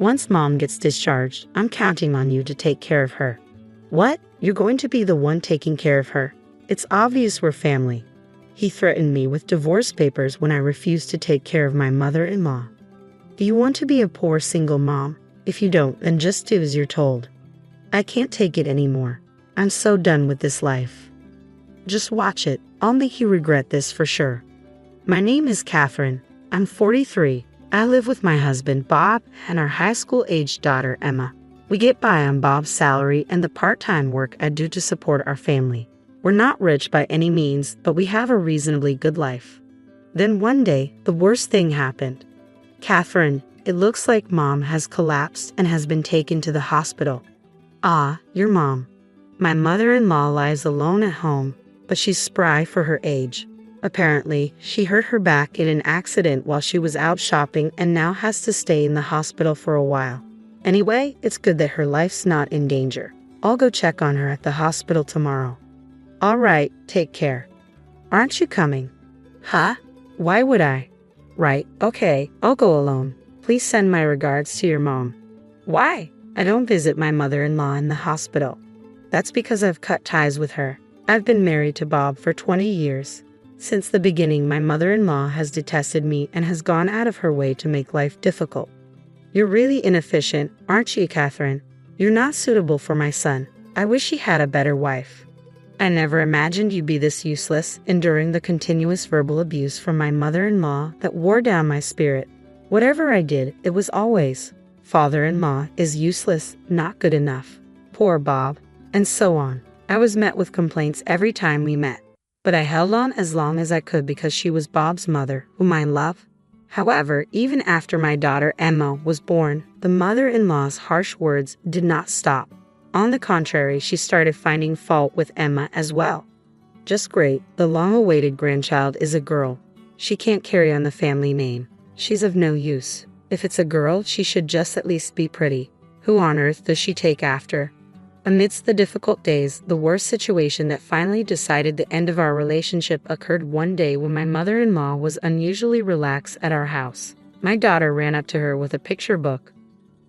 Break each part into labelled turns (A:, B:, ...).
A: Once Mom gets discharged, I'm counting on you to take care of her." "What? You're going to be the one taking care of her? It's obvious we're family." He threatened me with divorce papers when I refused to take care of my mother-in-law. "Do you want to be a poor single mom? If you don't, then just do as you're told." I can't take it anymore. I'm so done with this life. Just watch it. I'll make you regret this for sure. My name is Catherine. I'm 43. I live with my husband, Bob, and our high school-aged daughter, Emma. We get by on Bob's salary and the part-time work I do to support our family. We're not rich by any means, but we have a reasonably good life. Then one day, the worst thing happened. "Catherine, it looks like Mom has collapsed and has been taken to the hospital." "Ah, your mom." My mother-in-law lies alone at home, but she's spry for her age. Apparently, she hurt her back in an accident while she was out shopping and now has to stay in the hospital for a while. Anyway, it's good that her life's not in danger. I'll go check on her at the hospital tomorrow. "All right, take care." "Aren't you coming?" "Huh? Why would I?" "Right, okay, I'll go alone. Please send my regards to your mom." "Why?" "I don't visit my mother-in-law in the hospital." "That's because I've cut ties with her. I've been married to Bob for 20 years. Since the beginning, my mother-in-law has detested me and has gone out of her way to make life difficult." "You're really inefficient, aren't you, Catherine? You're not suitable for my son. I wish he had a better wife." "I never imagined you'd be this useless," enduring the continuous verbal abuse from my mother-in-law that wore down my spirit. Whatever I did, it was always, "Father-in-law is useless, not good enough. Poor Bob," and so on. I was met with complaints every time we met, but I held on as long as I could because she was Bob's mother, whom I love. However, even after my daughter Emma was born, the mother-in-law's harsh words did not stop. On the contrary, she started finding fault with Emma as well. "Just great, the long-awaited grandchild is a girl. She can't carry on the family name. She's of no use. If it's a girl, she should just at least be pretty. Who on earth does she take after?" Amidst the difficult days, the worst situation that finally decided the end of our relationship occurred one day when my mother-in-law was unusually relaxed at our house. My daughter ran up to her with a picture book.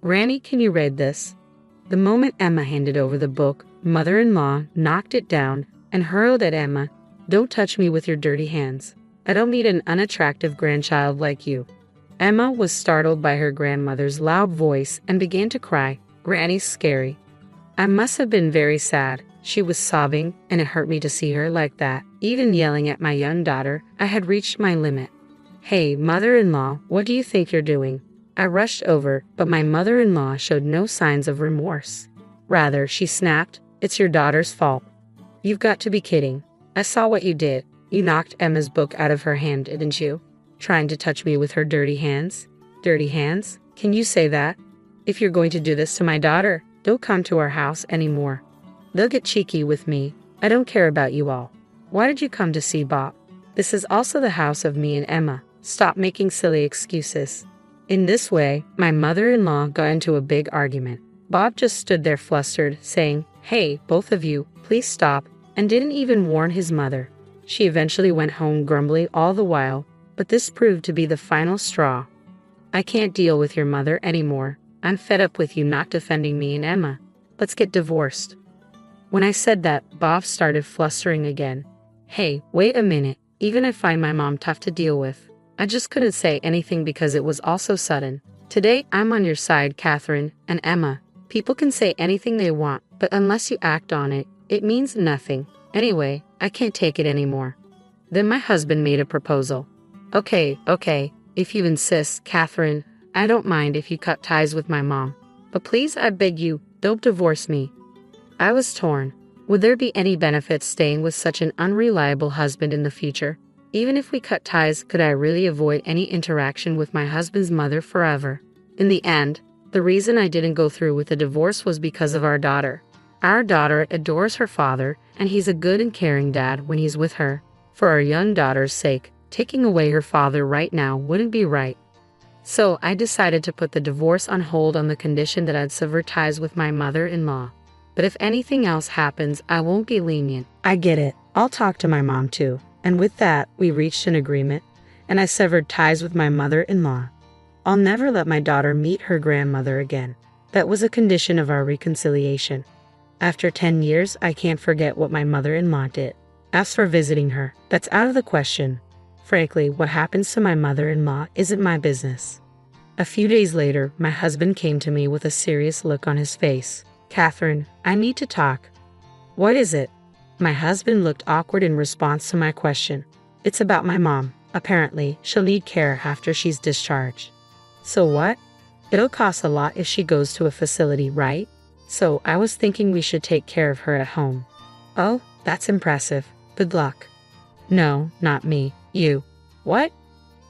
A: "Granny, can you read this?" The moment Emma handed over the book, mother-in-law knocked it down and hurled at Emma, "Don't touch me with your dirty hands. I don't need an unattractive grandchild like you." Emma was startled by her grandmother's loud voice and began to cry. "Granny's scary." I must have been very sad. She was sobbing, and it hurt me to see her like that. Even yelling at my young daughter, I had reached my limit. "Hey, mother-in-law, what do you think you're doing?" I rushed over, but my mother-in-law showed no signs of remorse. Rather, she snapped, "It's your daughter's fault." "You've got to be kidding. I saw what you did. You knocked Emma's book out of her hand, didn't you? Trying to touch me with her dirty hands." "Dirty hands? Can you say that? If you're going to do this to my daughter, don't come to our house anymore. They'll get cheeky with me. I don't care about you all. Why did you come to see Bob? This is also the house of me and Emma. Stop making silly excuses." In this way, my mother-in-law got into a big argument. Bob just stood there flustered, saying, "Hey, both of you, please stop," and didn't even warn his mother. She eventually went home grumbling all the while, but this proved to be the final straw. "I can't deal with your mother anymore. I'm fed up with you not defending me and Emma. Let's get divorced." When I said that, Bob started flustering again. "Hey, wait a minute. Even I find my mom tough to deal with. I just couldn't say anything because it was all so sudden. Today, I'm on your side, Catherine and Emma. People can say anything they want, but unless you act on it, it means nothing. Anyway, I can't take it anymore." Then my husband made a proposal. Okay, if you insist, Catherine, I don't mind if you cut ties with my mom. But please, I beg you, don't divorce me." I was torn. Would there be any benefit staying with such an unreliable husband in the future? Even if we cut ties, could I really avoid any interaction with my husband's mother forever? In the end, the reason I didn't go through with the divorce was because of our daughter. Our daughter adores her father, and he's a good and caring dad when he's with her. For our young daughter's sake, taking away her father right now wouldn't be right. So I decided to put the divorce on hold on the condition that I'd sever ties with my mother-in-law. But if anything else happens, I won't be lenient. I get it. I'll talk to my mom too. And with that, we reached an agreement, and I severed ties with my mother-in-law. I'll never let my daughter meet her grandmother again. That was a condition of our reconciliation. After 10 years, I can't forget what my mother-in-law did. As for visiting her, that's out of the question. Frankly, what happens to my mother-in-law isn't my business. A few days later, my husband came to me with a serious look on his face. Catherine, I need to talk. What is it? My husband looked awkward in response to my question. It's about my mom. Apparently, she'll need care after she's discharged. So what? It'll cost a lot if she goes to a facility, right? So I was thinking we should take care of her at home. Oh, that's impressive. Good luck. No, not me. You. What?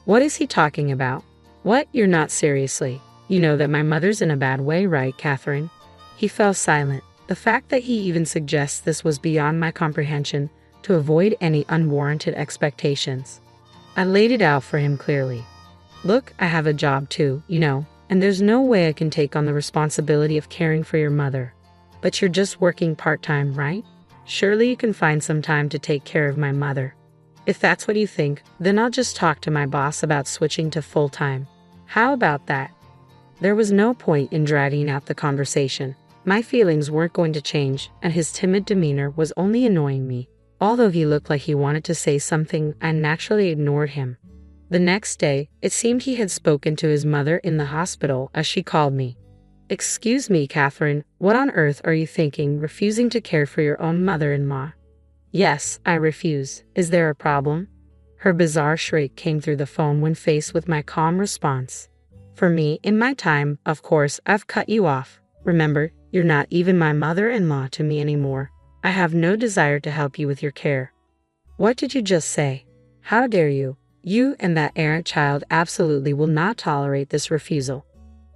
A: What is he talking about? What? You're not seriously. You know that my mother's in a bad way, right, Catherine? He fell silent. The fact that he even suggests this was beyond my comprehension, to avoid any unwarranted expectations. I laid it out for him clearly. Look, I have a job too, you know, and there's no way I can take on the responsibility of caring for your mother. But you're just working part-time, right? Surely you can find some time to take care of my mother. If that's what you think, then I'll just talk to my boss about switching to full-time. How about that? There was no point in dragging out the conversation. My feelings weren't going to change, and his timid demeanor was only annoying me. Although he looked like he wanted to say something, I naturally ignored him. The next day, it seemed he had spoken to his mother in the hospital as she called me. Excuse me, Catherine, what on earth are you thinking, refusing to care for your own mother-in-law? Yes, I refuse. Is there a problem? Her bizarre shriek came through the phone when faced with my calm response. For me, in my time, of course, I've cut you off. Remember, you're not even my mother-in-law to me anymore. I have no desire to help you with your care. What did you just say? How dare you? You and that errant child absolutely will not tolerate this refusal.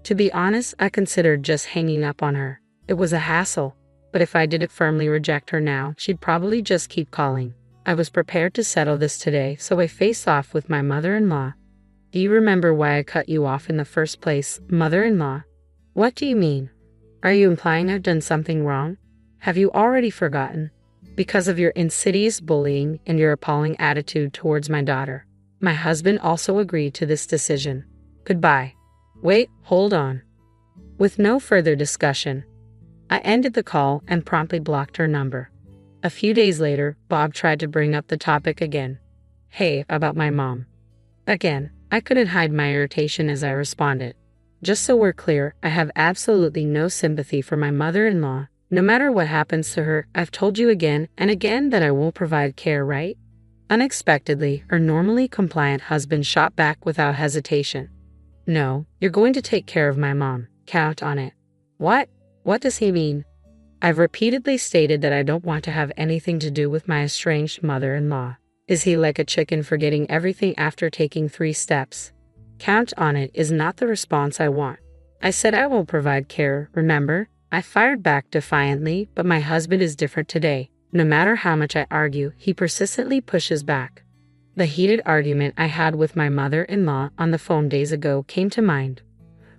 A: To be honest, I considered just hanging up on her. It was a hassle, but if I didn't firmly reject her now, she'd probably just keep calling. I was prepared to settle this today, so I faced off with my mother-in-law. Do you remember why I cut you off in the first place, mother-in-law? What do you mean? Are you implying I've done something wrong? Have you already forgotten? Because of your insidious bullying and your appalling attitude towards my daughter. My husband also agreed to this decision. Goodbye. Wait, hold on. With no further discussion, I ended the call and promptly blocked her number. A few days later, Bob tried to bring up the topic again. Hey, about my mom. Again, I couldn't hide my irritation as I responded. Just so we're clear, I have absolutely no sympathy for my mother-in-law. No matter what happens to her, I've told you again and again that I won't provide care, right? Unexpectedly, her normally compliant husband shot back without hesitation. No, you're going to take care of my mom. Count on it. What? What does he mean? I've repeatedly stated that I don't want to have anything to do with my estranged mother-in-law. Is he like a chicken forgetting everything after taking 3 steps? Count on it is not the response I want. I said I will provide care, remember? I fired back defiantly, but my husband is different today. No matter how much I argue, he persistently pushes back. The heated argument I had with my mother-in-law on the phone days ago came to mind.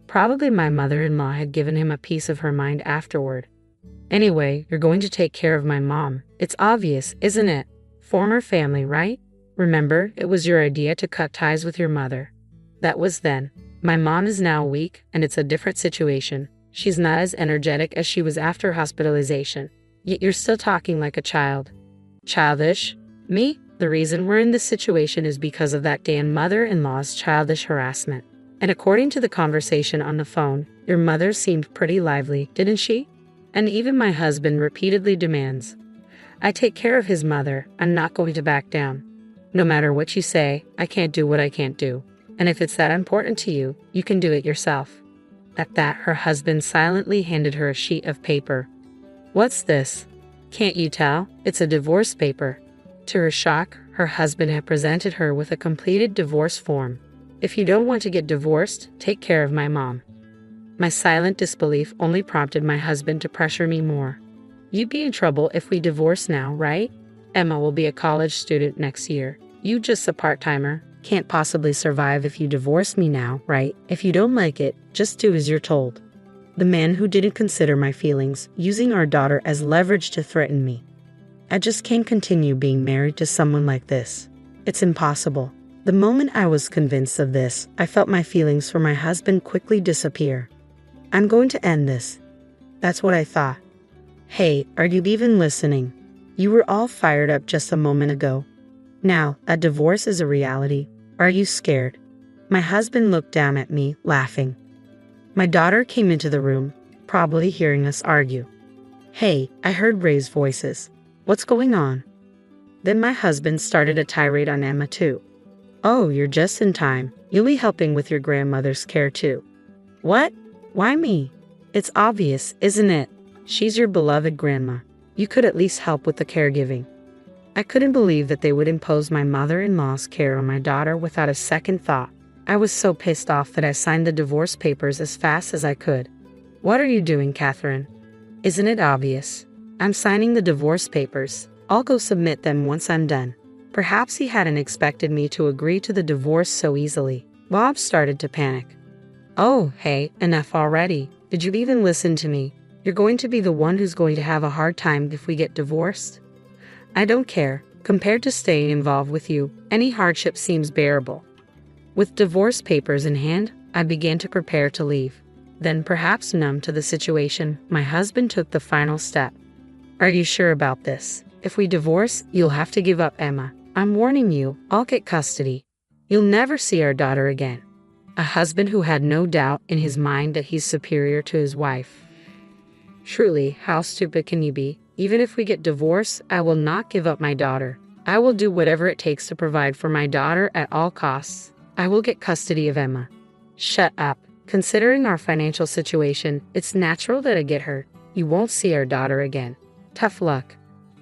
A: Probably my mother-in-law had given him a piece of her mind afterward. Anyway, you're going to take care of my mom. It's obvious, isn't it? Former family, right? Remember, it was your idea to cut ties with your mother. That was then. My mom is now weak, and it's a different situation. She's not as energetic as she was after hospitalization. Yet you're still talking like a child. Childish? Me? The reason we're in this situation is because of that damn mother-in-law's childish harassment. And according to the conversation on the phone, your mother seemed pretty lively, didn't she? And even my husband repeatedly demands. I take care of his mother. I'm not going to back down. No matter what you say, I can't do what I can't do. And if it's that important to you, you can do it yourself. At that, her husband silently handed her a sheet of paper. What's this? Can't you tell? It's a divorce paper. To her shock, her husband had presented her with a completed divorce form. If you don't want to get divorced, take care of my mom. My silent disbelief only prompted my husband to pressure me more. You'd be in trouble if we divorce now, right? Emma will be a college student next year. You just a part-timer. Can't possibly survive if you divorce me now, right? If you don't like it, just do as you're told. The man who didn't consider my feelings, using our daughter as leverage to threaten me. I just can't continue being married to someone like this. It's impossible. The moment I was convinced of this, I felt my feelings for my husband quickly disappear. I'm going to end this. That's what I thought. Hey, are you even listening? You were all fired up just a moment ago. Now, a divorce is a reality. Are you scared? My husband looked down at me, laughing. My daughter came into the room, probably hearing us argue. Hey, I heard raised voices. What's going on? Then my husband started a tirade on Emma too. Oh, you're just in time. You'll be helping with your grandmother's care too. What? Why me? It's obvious, isn't it? She's your beloved grandma. You could at least help with the caregiving. I couldn't believe that they would impose my mother-in-law's care on my daughter without a second thought. I was so pissed off that I signed the divorce papers as fast as I could. What are you doing, Catherine? Isn't it obvious? I'm signing the divorce papers. I'll go submit them once I'm done. Perhaps he hadn't expected me to agree to the divorce so easily. Bob started to panic. Oh, hey, enough already. Did you even listen to me? You're going to be the one who's going to have a hard time if we get divorced. I don't care. Compared to staying involved with you, any hardship seems bearable. With divorce papers in hand, I began to prepare to leave. Then, perhaps numb to the situation, my husband took the final step. Are you sure about this? If we divorce, you'll have to give up Emma. I'm warning you, I'll get custody. You'll never see our daughter again. A husband who had no doubt in his mind that he's superior to his wife. Truly, how stupid can you be? Even if we get divorced, I will not give up my daughter. I will do whatever it takes to provide for my daughter at all costs. I will get custody of Emma. Shut up. Considering our financial situation, it's natural that I get hurt. You won't see our daughter again. Tough luck.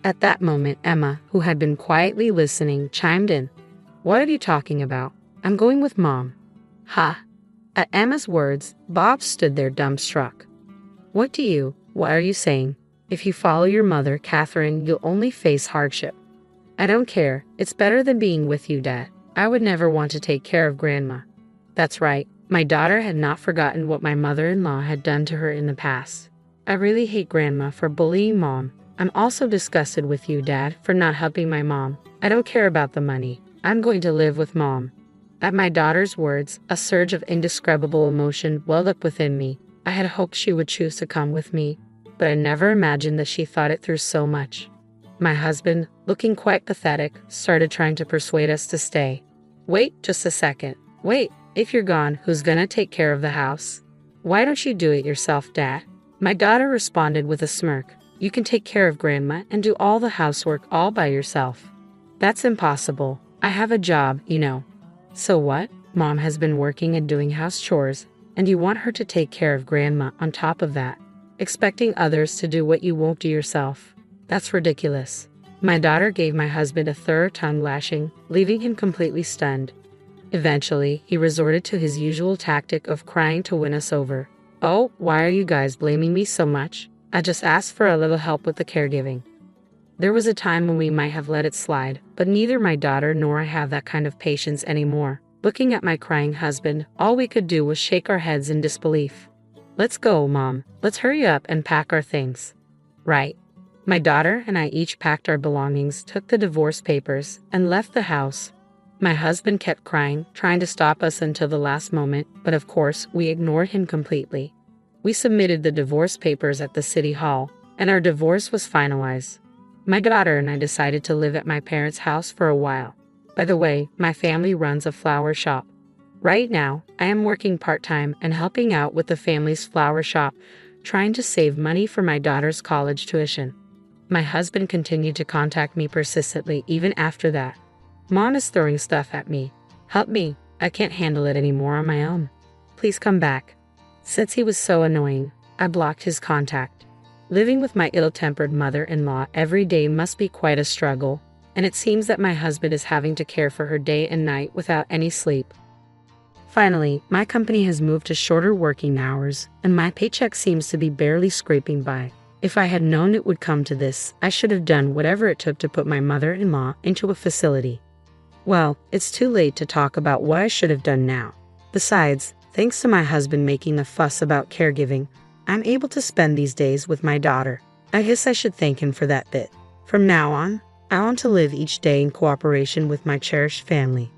A: At that moment, Emma, who had been quietly listening, chimed in. What are you talking about? I'm going with Mom. Ha! At Emma's words, Bob stood there dumbstruck. What are you saying? If you follow your mother, Catherine, you'll only face hardship. I don't care. It's better than being with you, Dad. I would never want to take care of Grandma. That's right. My daughter had not forgotten what my mother-in-law had done to her in the past. I really hate Grandma for bullying Mom. I'm also disgusted with you, Dad, for not helping my mom. I don't care about the money. I'm going to live with Mom. At my daughter's words, a surge of indescribable emotion welled up within me. I had hoped she would choose to come with me, but I never imagined that she thought it through so much. My husband, looking quite pathetic, started trying to persuade us to stay. Wait just a second. Wait, if you're gone, who's gonna take care of the house? Why don't you do it yourself, Dad? My daughter responded with a smirk. You can take care of Grandma and do all the housework all by yourself. That's impossible. I have a job, you know. So what? Mom has been working and doing house chores, and you want her to take care of Grandma on top of that, expecting others to do what you won't do yourself. That's ridiculous. My daughter gave my husband a thorough tongue lashing, leaving him completely stunned. Eventually, he resorted to his usual tactic of crying to win us over. Oh, why are you guys blaming me so much? I just asked for a little help with the caregiving. There was a time when we might have let it slide, but neither my daughter nor I have that kind of patience anymore. Looking at my crying husband, all we could do was shake our heads in disbelief. Let's go, Mom. Let's hurry up and pack our things. Right. My daughter and I each packed our belongings, took the divorce papers, and left the house. My husband kept crying, trying to stop us until the last moment, but of course, we ignored him completely. We submitted the divorce papers at the city hall, and our divorce was finalized. My daughter and I decided to live at my parents' house for a while. By the way, my family runs a flower shop. Right now, I am working part-time and helping out with the family's flower shop, trying to save money for my daughter's college tuition. My husband continued to contact me persistently even after that. Mom is throwing stuff at me. Help me. I can't handle it anymore on my own. Please come back. Since he was so annoying, I blocked his contact. Living with my ill-tempered mother-in-law every day must be quite a struggle, and it seems that my husband is having to care for her day and night without any sleep. Finally, my company has moved to shorter working hours, and my paycheck seems to be barely scraping by. If I had known it would come to this, I should have done whatever it took to put my mother-in-law into a facility. Well, it's too late to talk about what I should have done now. Besides, thanks to my husband making a fuss about caregiving, I'm able to spend these days with my daughter. I guess I should thank him for that bit. From now on, I want to live each day in cooperation with my cherished family.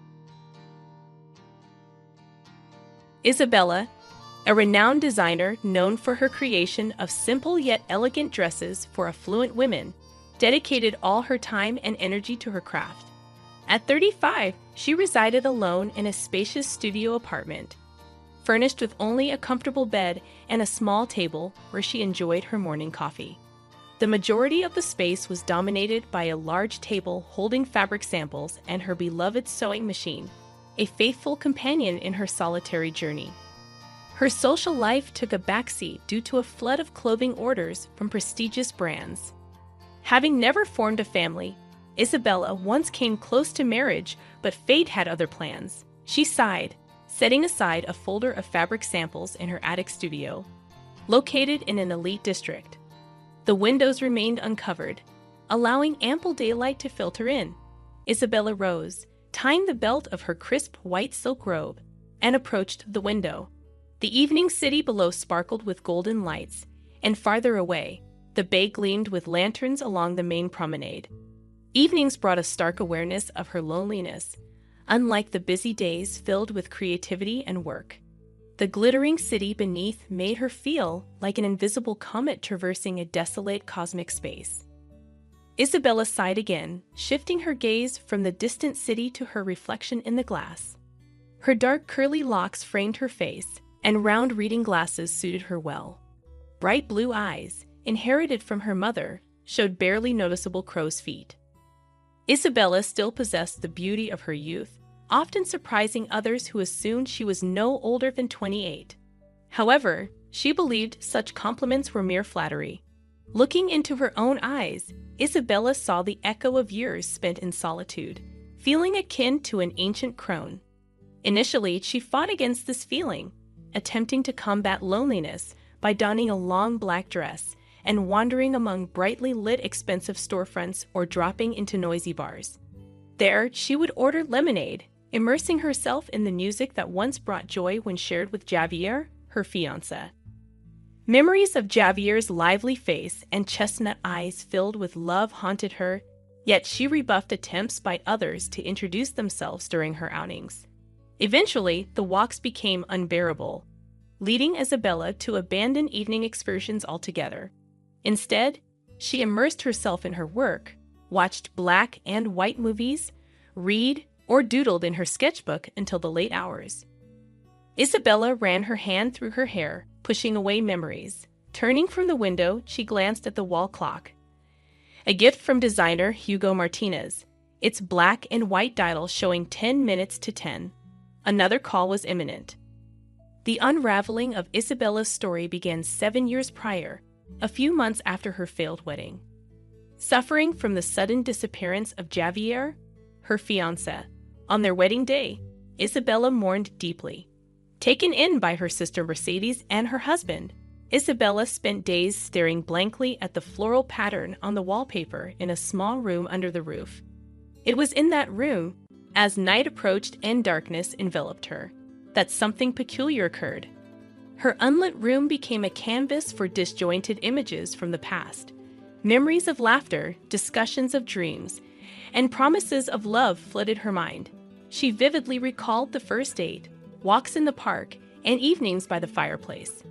B: Isabella, a renowned designer known for her creation of simple yet elegant dresses for affluent women, dedicated all her time and energy to her craft. At 35, she resided alone in a spacious studio apartment, furnished with only a comfortable bed and a small table where she enjoyed her morning coffee. The majority of the space was dominated by a large table holding fabric samples and her beloved sewing machine, a faithful companion in her solitary journey. Her social life took a backseat due to a flood of clothing orders from prestigious brands. Having never formed a family, Isabella once came close to marriage, but fate had other plans. She sighed, setting aside a folder of fabric samples in her attic studio, located in an elite district. The windows remained uncovered, allowing ample daylight to filter in. Isabella rose, tying the belt of her crisp white silk robe, and approached the window. The evening city below sparkled with golden lights, and farther away, the bay gleamed with lanterns along the main promenade. Evenings brought a stark awareness of her loneliness, unlike the busy days filled with creativity and work. The glittering city beneath made her feel like an invisible comet traversing a desolate cosmic space. Isabella sighed again, shifting her gaze from the distant city to her reflection in the glass. Her dark curly locks framed her face, and round reading glasses suited her well. Bright blue eyes, inherited from her mother, showed barely noticeable crow's feet. Isabella still possessed the beauty of her youth, often surprising others who assumed she was no older than 28. However, she believed such compliments were mere flattery. Looking into her own eyes, Isabella saw the echo of years spent in solitude, feeling akin to an ancient crone. Initially, she fought against this feeling, attempting to combat loneliness by donning a long black dress and wandering among brightly lit expensive storefronts or dropping into noisy bars. There, she would order lemonade, immersing herself in the music that once brought joy when shared with Javier, her fiancé. Memories of Javier's lively face and chestnut eyes filled with love haunted her, yet she rebuffed attempts by others to introduce themselves during her outings. Eventually, the walks became unbearable, leading Isabella to abandon evening excursions altogether. Instead, she immersed herself in her work, watched black and white movies, read, or doodled in her sketchbook until the late hours. Isabella ran her hand through her hair, pushing away memories. Turning from the window, she glanced at the wall clock. A gift from designer Hugo Martinez, its black and white dial showing 10 minutes to 10. Another call was imminent. The unraveling of Isabella's story began 7 years prior, a few months after her failed wedding. Suffering from the sudden disappearance of Javier, her fiancé, on their wedding day, Isabella mourned deeply. Taken in by her sister Mercedes and her husband, Isabella spent days staring blankly at the floral pattern on the wallpaper in a small room under the roof. It was in that room, as night approached and darkness enveloped her, that something peculiar occurred. Her unlit room became a canvas for disjointed images from the past. Memories of laughter, discussions of dreams, and promises of love flooded her mind. She vividly recalled the first date, walks in the park, and evenings by the fireplace.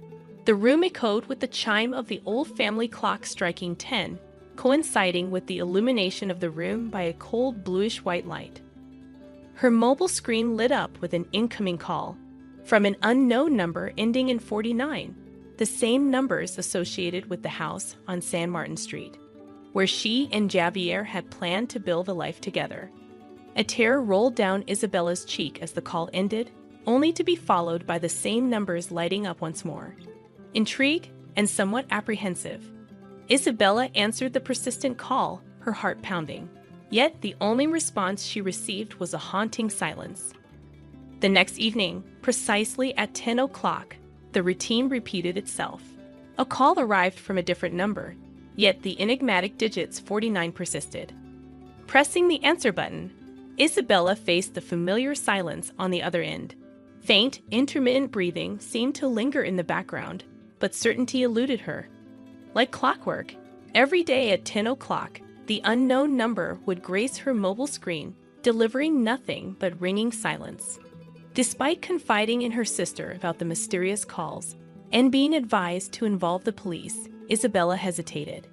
B: The room echoed with the chime of the old family clock striking 10, coinciding with the illumination of the room by a cold bluish-white light. Her mobile screen lit up with an incoming call from an unknown number ending in 49, the same numbers associated with the house on San Martin Street, where she and Javier had planned to build a life together. A tear rolled down Isabella's cheek as the call ended, only to be followed by the same numbers lighting up once more. Intrigued and somewhat apprehensive, Isabella answered the persistent call, her heart pounding. Yet the only response she received was a haunting silence. The next evening, precisely at 10 o'clock, the routine repeated itself. A call arrived from a different number, yet the enigmatic digits 49 persisted. Pressing the answer button, Isabella faced the familiar silence on the other end. Faint, intermittent breathing seemed to linger in the background, but certainty eluded her. Like clockwork, every day at 10 o'clock, the unknown number would grace her mobile screen, delivering nothing but ringing silence. Despite confiding in her sister about the mysterious calls and being advised to involve the police, Isabella hesitated.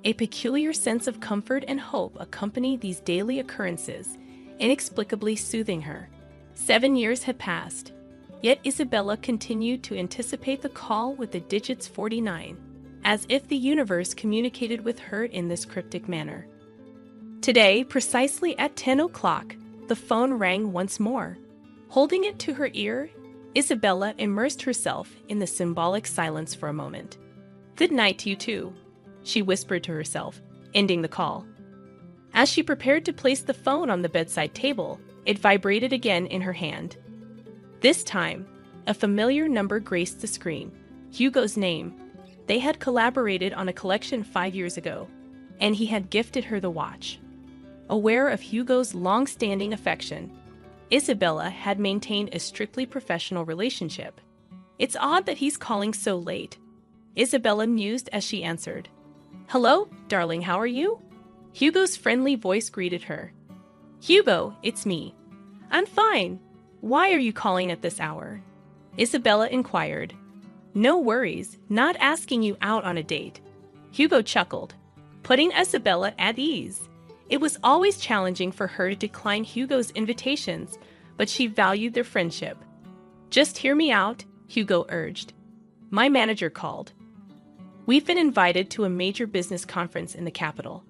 B: A peculiar sense of comfort and hope accompanied these daily occurrences, inexplicably soothing her. 7 years had passed, yet Isabella continued to anticipate the call with the digits 49, as if the universe communicated with her in this cryptic manner. Today, precisely at 10 o'clock, the phone rang once more. Holding it to her ear, Isabella immersed herself in the symbolic silence for a moment. "Good night to you too," she whispered to herself, ending the call. As she prepared to place the phone on the bedside table, it vibrated again in her hand. This time, a familiar number graced the screen. Hugo's name. They had collaborated on a collection 5 years ago, and he had gifted her the watch. Aware of Hugo's long-standing affection, Isabella had maintained a strictly professional relationship. "It's odd that he's calling so late," Isabella mused as she answered. "Hello, darling, how are you?" Hugo's friendly voice greeted her. "Hugo, it's me. I'm fine. Why are you calling at this hour?" Isabella inquired. "No worries, not asking you out on a date." Hugo chuckled, putting Isabella at ease. It was always challenging for her to decline Hugo's invitations, but she valued their friendship. "Just hear me out," Hugo urged. "My manager called. We've been invited to a major business conference in the capital.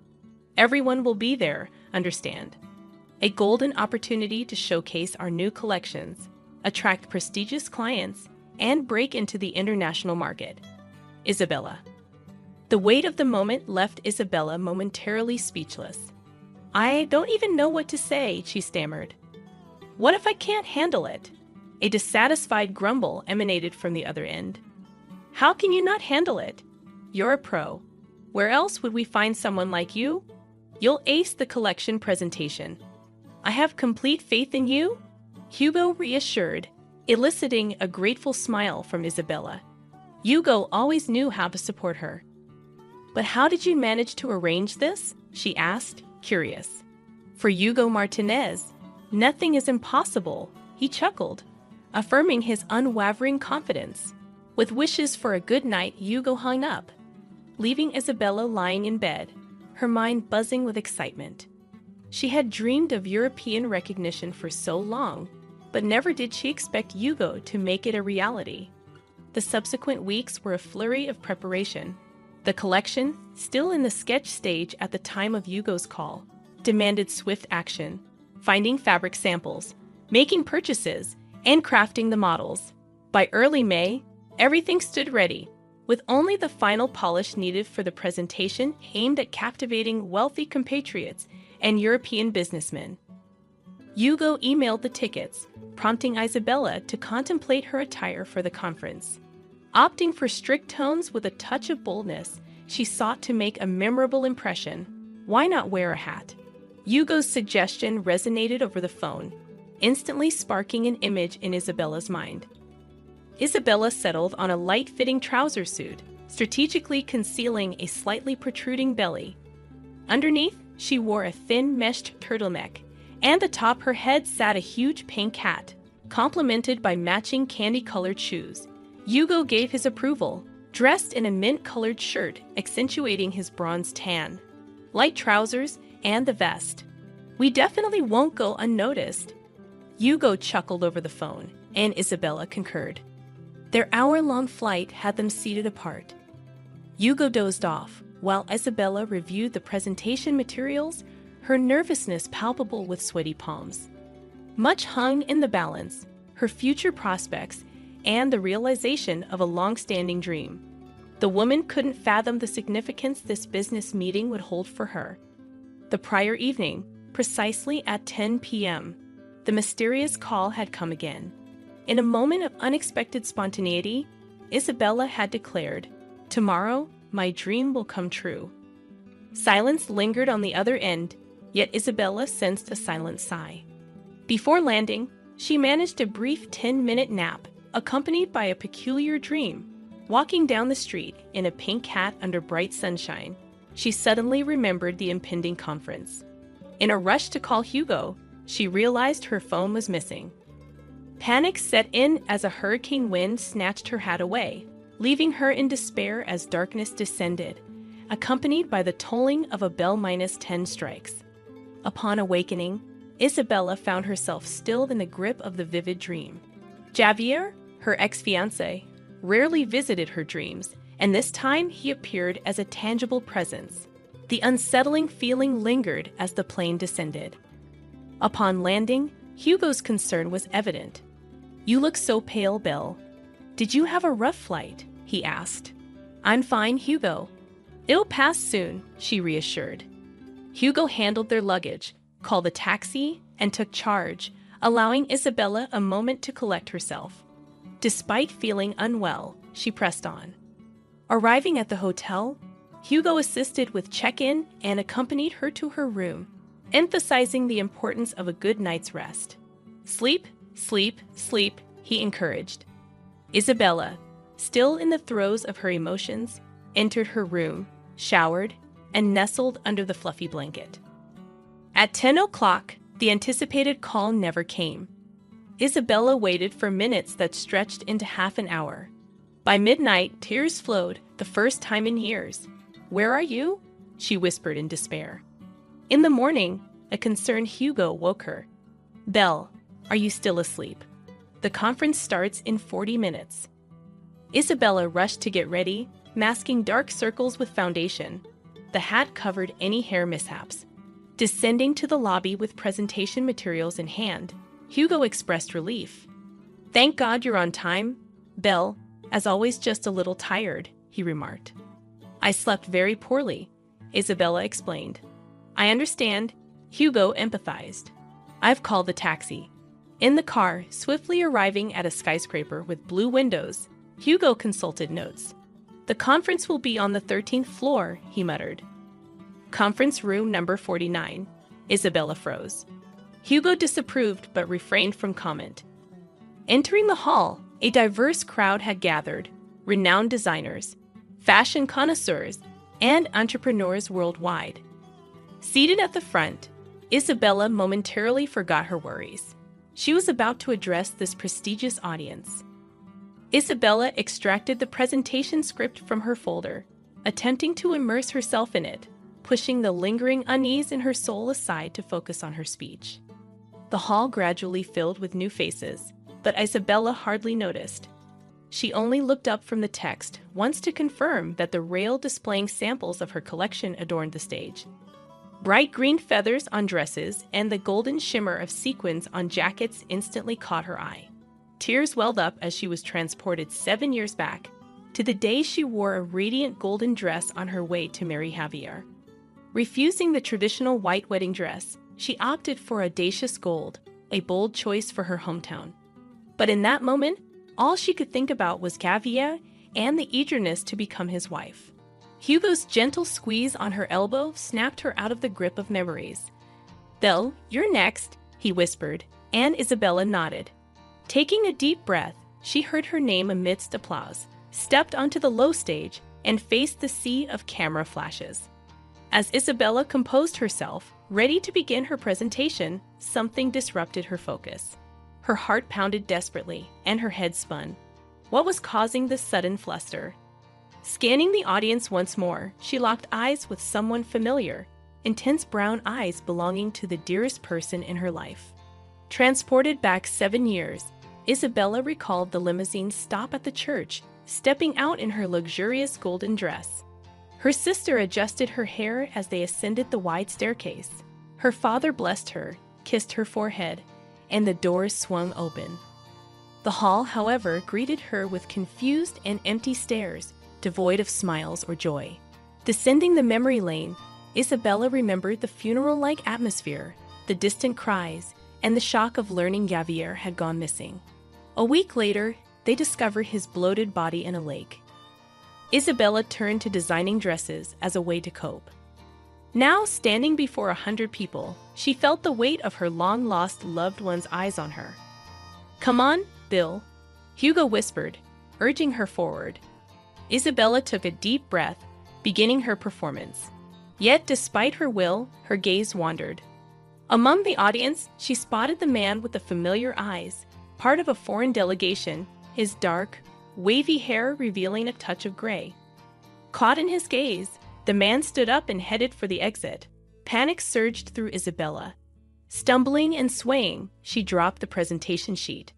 B: Everyone will be there, understand. A golden opportunity to showcase our new collections, attract prestigious clients, and break into the international market." Isabella. The weight of the moment left Isabella momentarily speechless. "I don't even know what to say," she stammered. "What if I can't handle it?" A dissatisfied grumble emanated from the other end. "How can you not handle it? You're a pro. Where else would we find someone like you? You'll ace the collection presentation. I have complete faith in you," Hugo reassured, eliciting a grateful smile from Isabella. Hugo always knew how to support her. "But how did you manage to arrange this?" she asked, curious. "For Hugo Martinez, nothing is impossible," he chuckled, affirming his unwavering confidence. With wishes for a good night, Hugo hung up, leaving Isabella lying in bed, her mind buzzing with excitement. She had dreamed of European recognition for so long, but never did she expect Hugo to make it a reality. The subsequent weeks were a flurry of preparation. The collection, still in the sketch stage at the time of Hugo's call, demanded swift action, finding fabric samples, making purchases, and crafting the models. By early May, everything stood ready, with only the final polish needed for the presentation aimed at captivating wealthy compatriots and European businessmen. Hugo emailed the tickets, prompting Isabella to contemplate her attire for the conference. Opting for strict tones with a touch of boldness, she sought to make a memorable impression. Why not wear a hat? Hugo's suggestion resonated over the phone, instantly sparking an image in Isabella's mind. Isabella settled on a light-fitting trouser suit, strategically concealing a slightly protruding belly. Underneath, she wore a thin meshed turtleneck, and atop her head sat a huge pink hat, complemented by matching candy-colored shoes. Hugo gave his approval, dressed in a mint-colored shirt accentuating his bronze tan, light trousers, and the vest. "We definitely won't go unnoticed." Hugo chuckled over the phone, and Isabella concurred. Their hour-long flight had them seated apart. Hugo dozed off, while Isabella reviewed the presentation materials, her nervousness palpable with sweaty palms. Much hung in the balance, her future prospects, and the realization of a long-standing dream. The woman couldn't fathom the significance this business meeting would hold for her. The prior evening, precisely at 10 p.m., the mysterious call had come again. In a moment of unexpected spontaneity, Isabella had declared, "Tomorrow, my dream will come true." Silence lingered on the other end, yet Isabella sensed a silent sigh. Before landing, she managed a brief 10-minute nap, accompanied by a peculiar dream. Walking down the street in a pink hat under bright sunshine, she suddenly remembered the impending conference. In a rush to call Hugo, she realized her phone was missing. Panic set in as a hurricane wind snatched her hat away, leaving her in despair as darkness descended, accompanied by the tolling of a bell -10 strikes. Upon awakening, Isabella found herself still in the grip of the vivid dream. Javier, her ex-fiancé, rarely visited her dreams, and this time he appeared as a tangible presence. The unsettling feeling lingered as the plane descended. Upon landing, Hugo's concern was evident. "You look so pale, Belle. Did you have a rough flight?" he asked. "I'm fine, Hugo. It'll pass soon," she reassured. Hugo handled their luggage, called a taxi, and took charge, allowing Isabella a moment to collect herself. Despite feeling unwell, she pressed on. Arriving at the hotel, Hugo assisted with check-in and accompanied her to her room, emphasizing the importance of a good night's rest. "Sleep, sleep, sleep," he encouraged. Isabella, still in the throes of her emotions, entered her room, showered, and nestled under the fluffy blanket. At 10 o'clock, the anticipated call never came. Isabella waited for minutes that stretched into half an hour. By midnight, tears flowed, the first time in years. "Where are you?" she whispered in despair. In the morning, a concerned Hugo woke her. "Belle, are you still asleep? The conference starts in 40 minutes. Isabella rushed to get ready, masking dark circles with foundation. The hat covered any hair mishaps. Descending to the lobby with presentation materials in hand, Hugo expressed relief. "Thank God you're on time, Belle. As always, just a little tired," he remarked. "I slept very poorly," Isabella explained. "I understand," Hugo empathized. "I've called the taxi." In the car, swiftly arriving at a skyscraper with blue windows, Hugo consulted notes. "The conference will be on the 13th floor," he muttered. "Conference room number 49. Isabella froze. Hugo disapproved but refrained from comment. Entering the hall, a diverse crowd had gathered, renowned designers, fashion connoisseurs, and entrepreneurs worldwide. Seated at the front, Isabella momentarily forgot her worries. She was about to address this prestigious audience. Isabella extracted the presentation script from her folder, attempting to immerse herself in it, pushing the lingering unease in her soul aside to focus on her speech. The hall gradually filled with new faces, but Isabella hardly noticed. She only looked up from the text once to confirm that the rail displaying samples of her collection adorned the stage. Bright green feathers on dresses and the golden shimmer of sequins on jackets instantly caught her eye. Tears welled up as she was transported 7 years back, to the day she wore a radiant golden dress on her way to marry Javier. Refusing the traditional white wedding dress, she opted for audacious gold, a bold choice for her hometown. But in that moment, all she could think about was Javier and the eagerness to become his wife. Hugo's gentle squeeze on her elbow snapped her out of the grip of memories. "Belle, you're next," he whispered, and Isabella nodded. Taking a deep breath, she heard her name amidst applause, stepped onto the low stage, and faced the sea of camera flashes. As Isabella composed herself, ready to begin her presentation, something disrupted her focus. Her heart pounded desperately, and her head spun. What was causing this sudden fluster? Scanning the audience once more, she locked eyes with someone familiar, intense brown eyes belonging to the dearest person in her life. Transported back 7 years, Isabella recalled the limousine stop at the church, stepping out in her luxurious golden dress. Her sister adjusted her hair as they ascended the wide staircase. Her father blessed her, kissed her forehead, and the doors swung open. The hall, however, greeted her with confused and empty stares, devoid of smiles or joy. Descending the memory lane, Isabella remembered the funeral-like atmosphere, the distant cries, and the shock of learning Javier had gone missing. A week later, they discovered his bloated body in a lake. Isabella turned to designing dresses as a way to cope. Now, standing before 100 people, she felt the weight of her long-lost loved one's eyes on her. "Come on, Bill," Hugo whispered, urging her forward. Isabella took a deep breath, beginning her performance. Yet, despite her will, her gaze wandered. Among the audience, she spotted the man with the familiar eyes, part of a foreign delegation, his dark, wavy hair revealing a touch of gray. Caught in his gaze, the man stood up and headed for the exit. Panic surged through Isabella. Stumbling and swaying, she dropped the presentation sheet.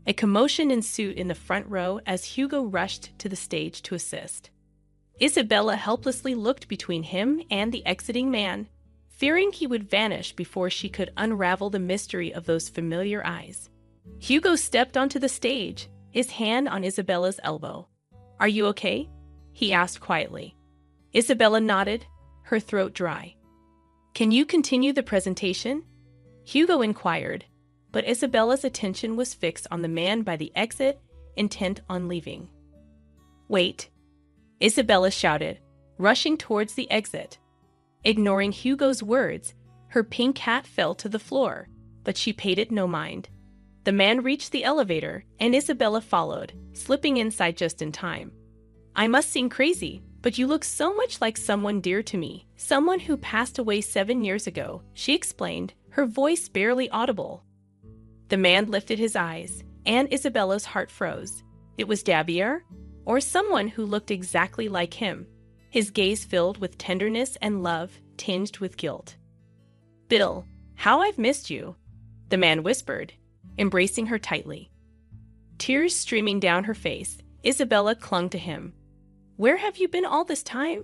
B: A commotion ensued in the front row as Hugo rushed to the stage to assist. Isabella helplessly looked between him and the exiting man, fearing he would vanish before she could unravel the mystery of those familiar eyes. Hugo stepped onto the stage, his hand on Isabella's elbow. "Are you okay?" he asked quietly. Isabella nodded, her throat dry. "Can you continue the presentation?" Hugo inquired, but Isabella's attention was fixed on the man by the exit, intent on leaving. "Wait," Isabella shouted, rushing towards the exit. Ignoring Hugo's words, her pink hat fell to the floor, but she paid it no mind. The man reached the elevator, and Isabella followed, slipping inside just in time. "I must seem crazy, but you look so much like someone dear to me, someone who passed away 7 years ago," she explained, her voice barely audible. The man lifted his eyes, and Isabella's heart froze. It was Javier, or someone who looked exactly like him, his gaze filled with tenderness and love, tinged with guilt. "Bill, how I've missed you," the man whispered, embracing her tightly. Tears streaming down her face, Isabella clung to him. "Where have you been all this time?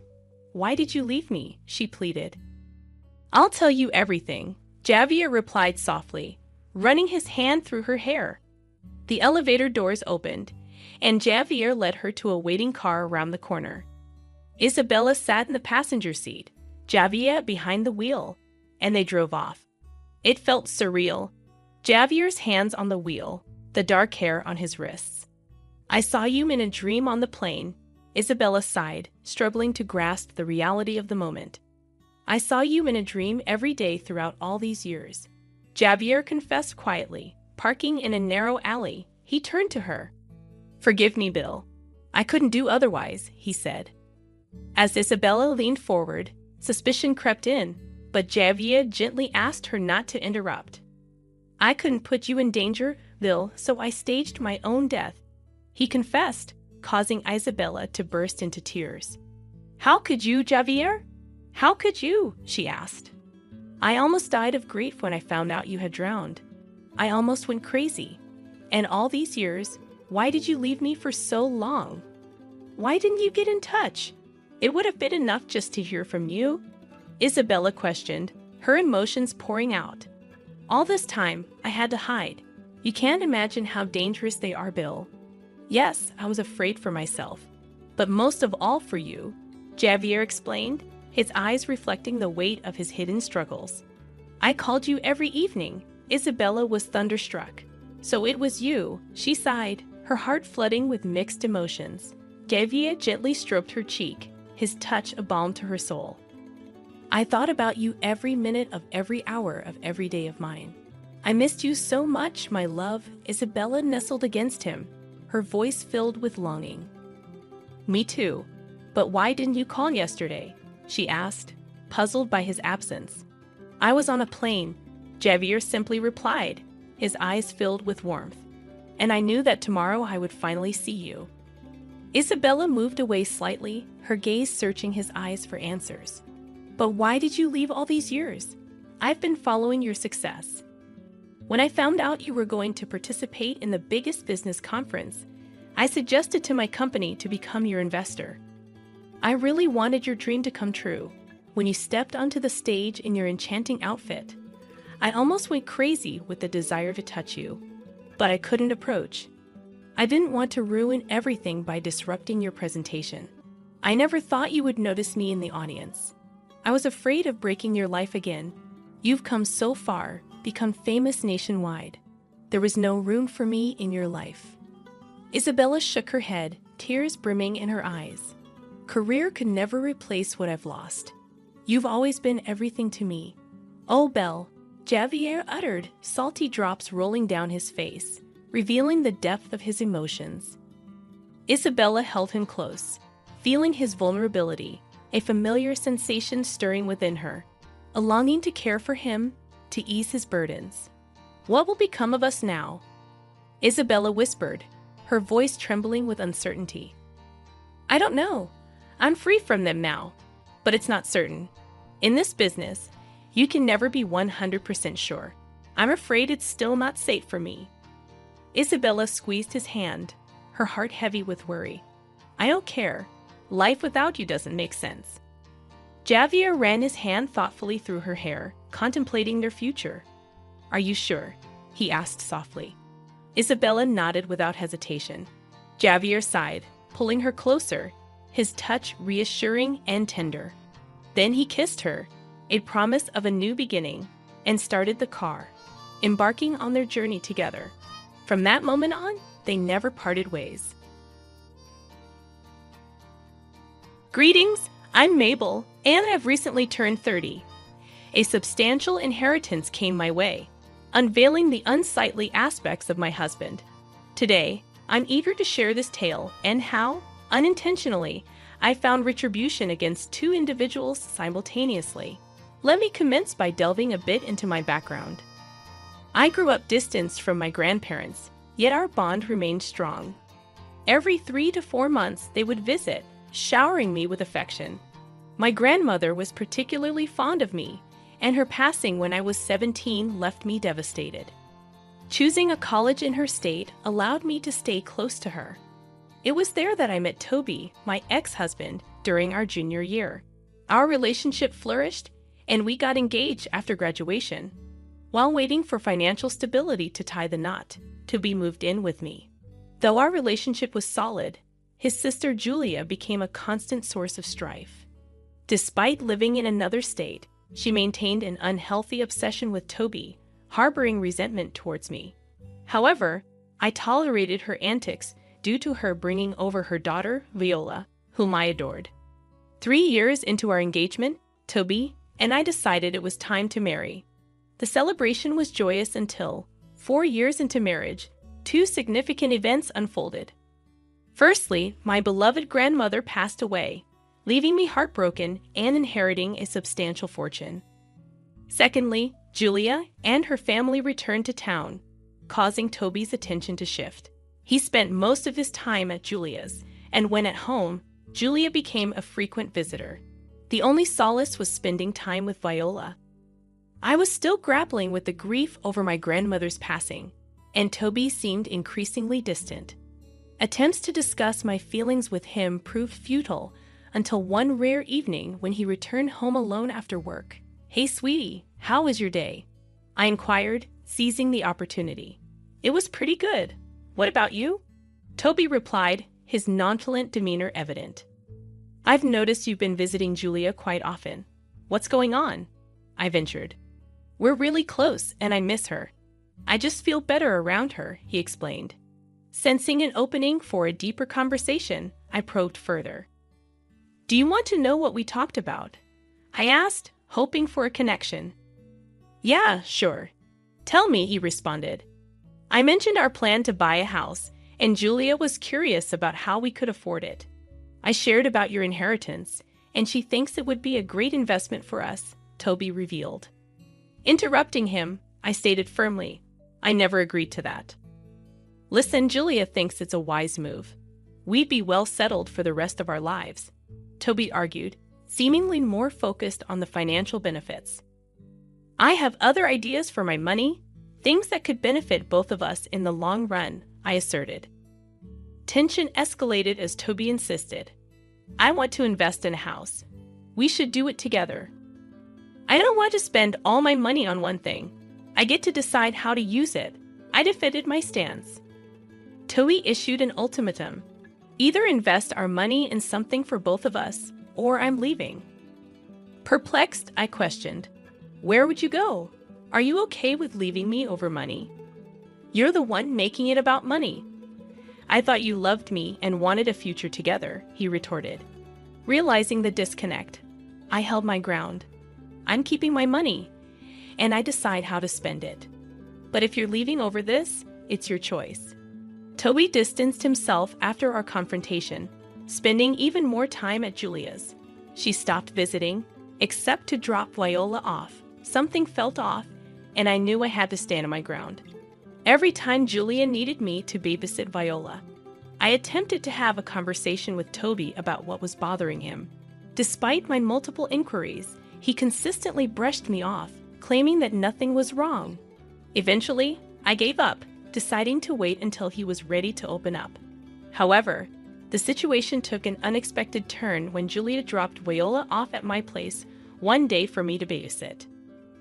B: Why did you leave me?" she pleaded. "I'll tell you everything," Javier replied softly, running his hand through her hair. The elevator doors opened, and Javier led her to a waiting car around the corner. Isabella sat in the passenger seat, Javier behind the wheel, and they drove off. It felt surreal. Javier's hands on the wheel, the dark hair on his wrists. "I saw you in a dream on the plane," Isabella sighed, struggling to grasp the reality of the moment. "I saw you in a dream every day throughout all these years," Javier confessed quietly. Parking in a narrow alley, he turned to her. "Forgive me, Bill. I couldn't do otherwise," he said. As Isabella leaned forward, suspicion crept in, but Javier gently asked her not to interrupt. "I couldn't put you in danger, Bill, so I staged my own death," he confessed, causing Isabella to burst into tears. "How could you, Javier? How could you?" she asked. "I almost died of grief when I found out you had drowned. I almost went crazy. And all these years, why did you leave me for so long? Why didn't you get in touch? It would have been enough just to hear from you," Isabella questioned, her emotions pouring out. "All this time, I had to hide. You can't imagine how dangerous they are, Bill. Yes, I was afraid for myself, but most of all for you," Javier explained, his eyes reflecting the weight of his hidden struggles. "I called you every evening." Isabella was thunderstruck. "So it was you," she sighed, her heart flooding with mixed emotions. Javier gently stroked her cheek, his touch a balm to her soul. "I thought about you every minute of every hour of every day of mine. I missed you so much, my love." Isabella nestled against him, her voice filled with longing. "Me too. But why didn't you call yesterday?" she asked, puzzled by his absence. "I was on a plane," Javier simply replied, his eyes filled with warmth. "And I knew that tomorrow I would finally see you." Isabella moved away slightly, her gaze searching his eyes for answers. "But why did you leave all these years? I've been following your success. When I found out you were going to participate in the biggest business conference, I suggested to my company to become your investor. I really wanted your dream to come true. When you stepped onto the stage in your enchanting outfit, I almost went crazy with the desire to touch you, but I couldn't approach. I didn't want to ruin everything by disrupting your presentation. I never thought you would notice me in the audience. I was afraid of breaking your life again. You've come so far, become famous nationwide. There was no room for me in your life." Isabella shook her head, tears brimming in her eyes. "Career could never replace what I've lost. You've always been everything to me." "Oh, Belle," Javier uttered, salty drops rolling down his face, revealing the depth of his emotions. Isabella held him close, feeling his vulnerability, a familiar sensation stirring within her, a longing to care for him, to ease his burdens. "What will become of us now?" Isabella whispered, her voice trembling with uncertainty. I don't know. I'm free from them now, but it's not certain. In this business, you can never be 100% sure. I'm afraid it's still not safe for me. Isabella squeezed his hand, her heart heavy with worry. I don't care. Life without you doesn't make sense. Javier ran his hand thoughtfully through her hair, contemplating their future. Are you sure? He asked softly. Isabella nodded without hesitation. Javier sighed, pulling her closer, his touch reassuring and tender. Then he kissed her, a promise of a new beginning, and started the car, embarking on their journey together. From that moment on, they never parted ways. Greetings, I'm Mabel, and I've recently turned 30. A substantial inheritance came my way, unveiling the unsightly aspects of my husband. Today, I'm eager to share this tale and how, unintentionally, I found retribution against two individuals simultaneously. Let me commence by delving a bit into my background. I grew up distanced from my grandparents, yet our bond remained strong. Every 3 to 4 months, they would visit, showering me with affection. My grandmother was particularly fond of me, and her passing when I was 17 left me devastated. Choosing a college in her state allowed me to stay close to her. It was there that I met Toby, my ex-husband, during our junior year. Our relationship flourished, and we got engaged after graduation. While waiting for financial stability to tie the knot, Toby moved in with me. Though our relationship was solid, his sister Julia became a constant source of strife. Despite living in another state, she maintained an unhealthy obsession with Toby, harboring resentment towards me. However, I tolerated her antics due to her bringing over her daughter, Viola, whom I adored. 3 years into our engagement, Toby and I decided it was time to marry. The celebration was joyous until, 4 years into marriage, 2 significant events unfolded. Firstly, my beloved grandmother passed away, leaving me heartbroken and inheriting a substantial fortune. Secondly, Julia and her family returned to town, causing Toby's attention to shift. He spent most of his time at Julia's, and when at home, Julia became a frequent visitor. The only solace was spending time with Viola. I was still grappling with the grief over my grandmother's passing, and Toby seemed increasingly distant. Attempts to discuss my feelings with him proved futile until one rare evening when he returned home alone after work. Hey, sweetie, how was your day? I inquired, seizing the opportunity. It was pretty good. What about you? Toby replied, his nonchalant demeanor evident. I've noticed you've been visiting Julia quite often. What's going on? I ventured. We're really close, and I miss her. I just feel better around her, he explained. Sensing an opening for a deeper conversation, I probed further. Do you want to know what we talked about? I asked, hoping for a connection. Yeah, sure. Tell me, he responded. I mentioned our plan to buy a house, and Julia was curious about how we could afford it. I shared about your inheritance, and she thinks it would be a great investment for us, Toby revealed. Interrupting him, I stated firmly, I never agreed to that. Listen, Julia thinks it's a wise move. We'd be well settled for the rest of our lives, Toby argued, seemingly more focused on the financial benefits. I have other ideas for my money, things that could benefit both of us in the long run, I asserted. Tension escalated as Toby insisted. I want to invest in a house. We should do it together. I don't want to spend all my money on one thing. I get to decide how to use it. I defended my stance. Toby issued an ultimatum. Either invest our money in something for both of us, or I'm leaving. Perplexed, I questioned. Where would you go? Are you okay with leaving me over money? You're the one making it about money. I thought you loved me and wanted a future together, he retorted. Realizing the disconnect, I held my ground. I'm keeping my money, and I decide how to spend it. But if you're leaving over this, it's your choice. Toby distanced himself after our confrontation, spending even more time at Julia's. She stopped visiting, except to drop Viola off. Something felt off, and I knew I had to stand on my ground. every time Julia needed me to babysit Viola. I attempted to have a conversation with Toby about what was bothering him. Despite my multiple inquiries, he consistently brushed me off, claiming that nothing was wrong. Eventually, I gave up, deciding to wait until he was ready to open up. However, the situation took an unexpected turn when Julia dropped Viola off at my place one day for me to babysit.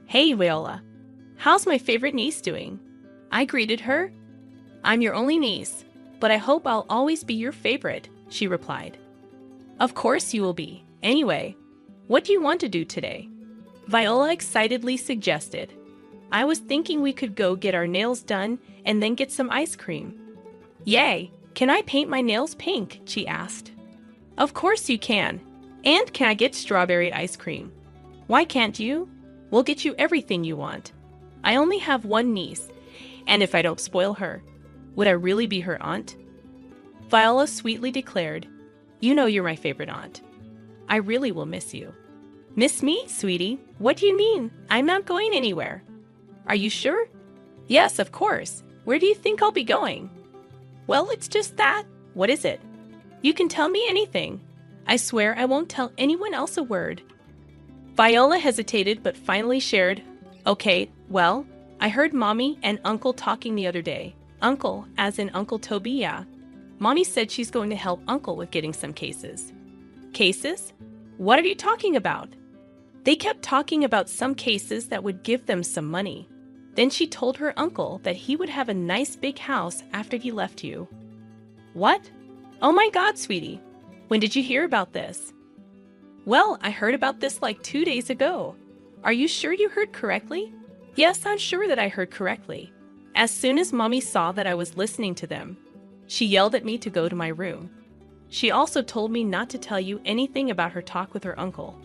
B: "Hey, Viola, how's my favorite niece doing?" I greeted her. "I'm your only niece, but I hope I'll always be your favorite," she replied. "Of course you will be. Anyway, what do you want to do today?" Viola excitedly suggested. "I was thinking we could go get our nails done and then get some ice cream." "Yay! Can I paint my nails pink?" she asked. "Of course you can. And can I get strawberry ice cream?" "Why can't you? We'll get you everything you want. I only have one niece, and if I don't spoil her, would I really be her aunt?" Viola sweetly declared, "You know you're my favorite aunt. I really will miss you." "Miss me, sweetie? What do you mean? I'm not going anywhere." "Are you sure?" "Yes, of course. Where do you think I'll be going?" "Well, it's just that." "What is it?" "You can tell me anything. I swear I won't tell anyone else a word." Viola hesitated but finally shared, "Okay, well, I heard Mommy and Uncle talking the other day. Uncle, as in Uncle Toby, yeah. Mommy said she's going to help Uncle with getting some cases." "Cases? What are you talking about?" "They kept talking about some cases that would give them some money. Then she told her uncle that he would have a nice big house after he left you." "What? Oh my God, sweetie. When did you hear about this?" "Well, I heard about this like 2 days ago." "Are you sure you heard correctly?" "Yes, I'm sure that I heard correctly. As soon as Mommy saw that I was listening to them, she yelled at me to go to my room. She also told me not to tell you anything about her talk with her uncle,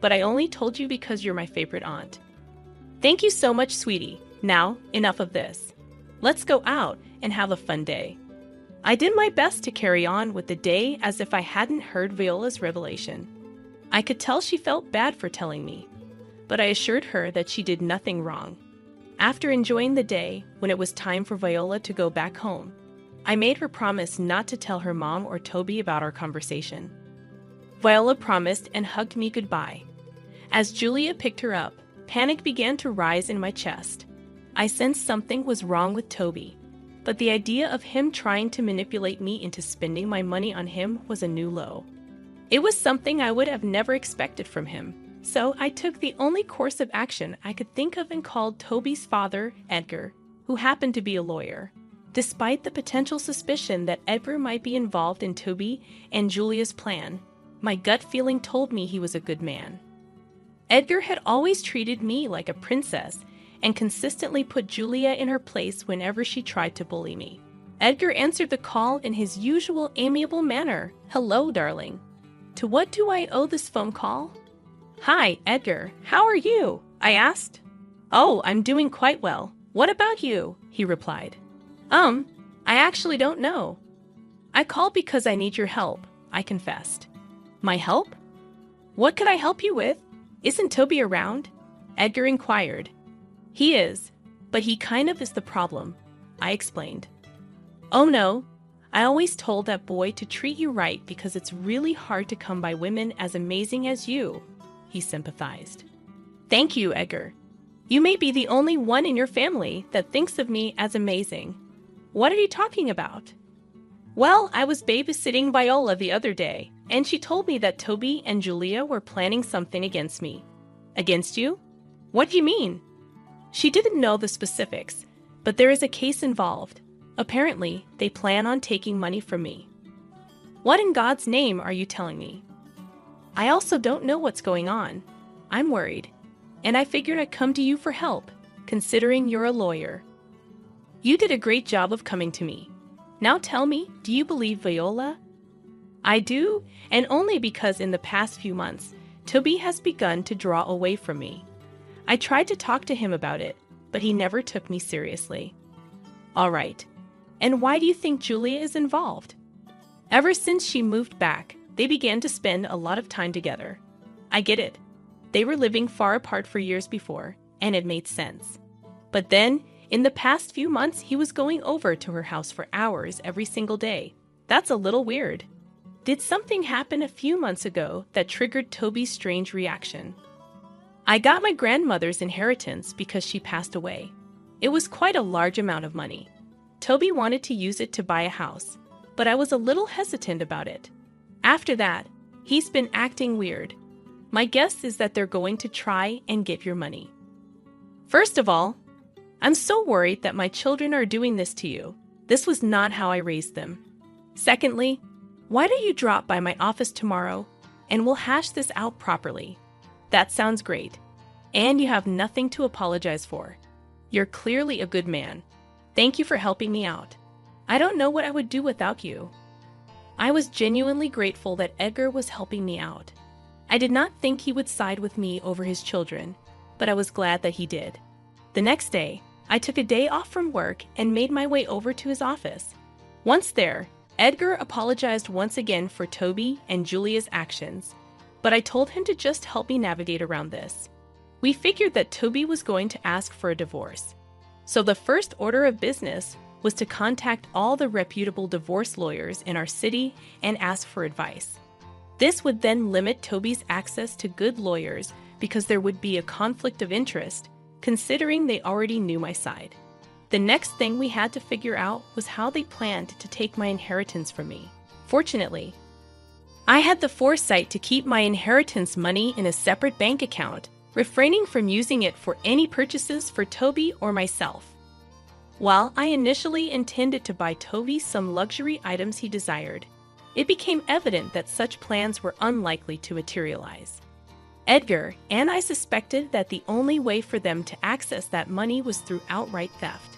B: but I only told you because you're my favorite aunt." "Thank you so much, sweetie. Now, enough of this. Let's go out and have a fun day." I did my best to carry on with the day as if I hadn't heard Viola's revelation. I could tell she felt bad for telling me, but I assured her that she did nothing wrong. After enjoying the day, when it was time for Viola to go back home, I made her promise not to tell her mom or Toby about our conversation. Viola promised and hugged me goodbye. As Julia picked her up, panic began to rise in my chest. I sensed something was wrong with Toby, but the idea of him trying to manipulate me into spending my money on him was a new low. It was something I would have never expected from him, so I took the only course of action I could think of and called Toby's father, Edgar, who happened to be a lawyer. Despite the potential suspicion that Edgar might be involved in Toby and Julia's plan, my gut feeling told me he was a good man. Edgar had always treated me like a princess and consistently put Julia in her place whenever she tried to bully me. Edgar answered the call in his usual amiable manner. "Hello, darling. To what do I owe this phone call?" "Hi, Edgar. How are you?" I asked. "Oh, I'm doing quite well. What about you?" he replied. I actually don't know. I called because I need your help," I confessed. "My help? What could I help you with? Isn't Toby around?" Edgar inquired. "He is, but he kind of is the problem," I explained. "Oh no, I always told that boy to treat you right because it's really hard to come by women as amazing as you," he sympathized. "Thank you, Edgar. You may be the only one in your family that thinks of me as amazing." "What are you talking about?" "Well, I was babysitting Viola the other day, and she told me that Toby and Julia were planning something against me." "Against you? What do you mean?" "She didn't know the specifics, but there is a case involved. Apparently, they plan on taking money from me." "What in God's name are you telling me?" "I also don't know what's going on. I'm worried, and I figured I'd come to you for help, considering you're a lawyer." "You did a great job of coming to me. Now tell me, do you believe Viola?" "I do, and only because in the past few months, Toby has begun to draw away from me. I tried to talk to him about it, but he never took me seriously." "All right. And why do you think Julia is involved?" "Ever since she moved back, they began to spend a lot of time together. I get it. They were living far apart for years before, and it made sense. But then, In the past few months, he was going over to her house for hours every single day. That's a little weird. Did something happen a few months ago that triggered Toby's strange reaction? I got my grandmother's inheritance because she passed away. It was quite a large amount of money. Toby wanted to use it to buy a house, but I was a little hesitant about it. After that, he's been acting weird. My guess is that they're going to try and get your money. First of all, I'm so worried that my children are doing this to you. This was not how I raised them. Secondly, why don't you drop by my office tomorrow and we'll hash this out properly? That sounds great. And you have nothing to apologize for. You're clearly a good man. Thank you for helping me out. I don't know what I would do without you. I was genuinely grateful that Edgar was helping me out. I did not think he would side with me over his children, but I was glad that he did. The next day, I took a day off from work and made my way over to his office. Once there, Edgar apologized once again for Toby and Julia's actions, but I told him to just help me navigate around this. We figured that Toby was going to ask for a divorce. So the first order of business was to contact all the reputable divorce lawyers in our city and ask for advice. This would then limit Toby's access to good lawyers because there would be a conflict of interest, considering they already knew my side. The next thing we had to figure out was how they planned to take my inheritance from me. Fortunately, I had the foresight to keep my inheritance money in a separate bank account, refraining from using it for any purchases for Toby or myself. While I initially intended to buy Toby some luxury items he desired, it became evident that such plans were unlikely to materialize. Edgar and I suspected that the only way for them to access that money was through outright theft.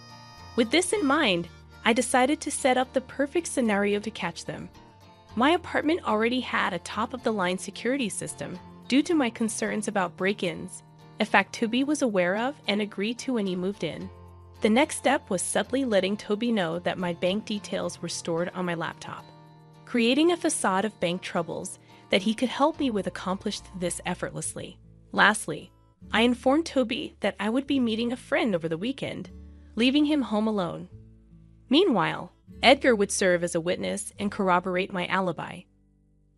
B: With this in mind, I decided to set up the perfect scenario to catch them. My apartment already had a top-of-the-line security system due to my concerns about break-ins, a fact Toby was aware of and agreed to when he moved in. The next step was subtly letting Toby know that my bank details were stored on my laptop. Creating a facade of bank troubles that he could help me with accomplished this effortlessly. Lastly, I informed Toby that I would be meeting a friend over the weekend, leaving him home alone. Meanwhile, Edgar would serve as a witness and corroborate my alibi.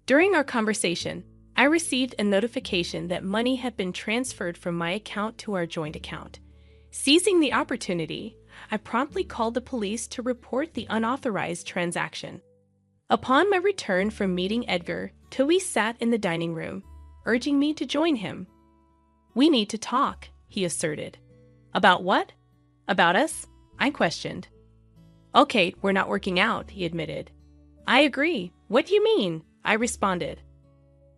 B: During our conversation, I received a notification that money had been transferred from my account to our joint account. Seizing the opportunity, I promptly called the police to report the unauthorized transaction. Upon my return from meeting Edgar, Toby sat in the dining room, urging me to join him. "We need to talk," he asserted. "About what?" "About us?" I questioned. "Okay, we're not working out," he admitted. "I agree. What do you mean?" I responded.